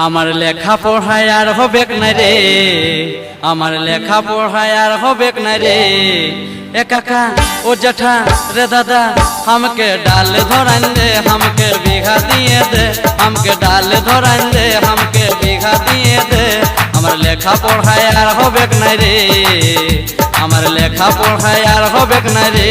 আমার লেখা পড়ায় আর হবে না রে, আমার লেখা পড়ায় আর হবে না রে। এ কাকা ও জেঠা রে দাদা हमके डाल धरान दे, हमके बीघा दिए दे, हमके डाल धरान दे, हमके बीघा दिए दे। আমার লেখা পড়ায় আর হবে না রে, আমার লেখা পড়ায় আর হবে না রে।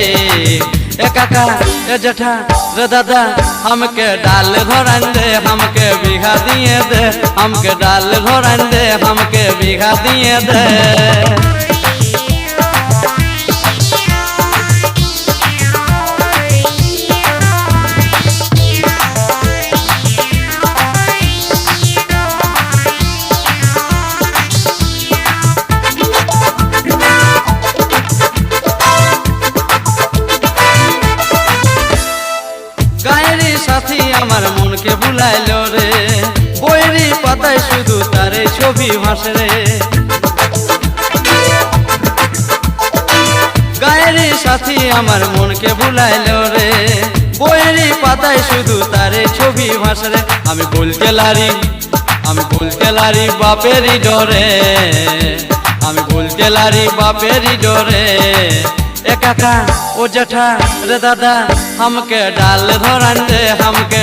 ए काका ए जेठा रे दादा हमके डाल धरान दे, हमके बीघा दिए दे, हमके डाल धरान दे, हमके बीघा दिए दे। গায়েরি সাথী আমার মনকে ভুলাইলো রে, বইয়েরই পাতায় শুধু তারে ছবি ভাসে রে। গায়েরি সাথী আমার মনকে ভুলাইলো রে, বইয়েরই পাতায় শুধু তারে ছবি ভাসে রে। আমি বলতে লারি, আমি বলতে লারি বাপেরই ডরে, আমি বলতে লারি বাপেরই ডরে। ए काका ओ जेठा रे दादा हमके डाल धरान दे, हमके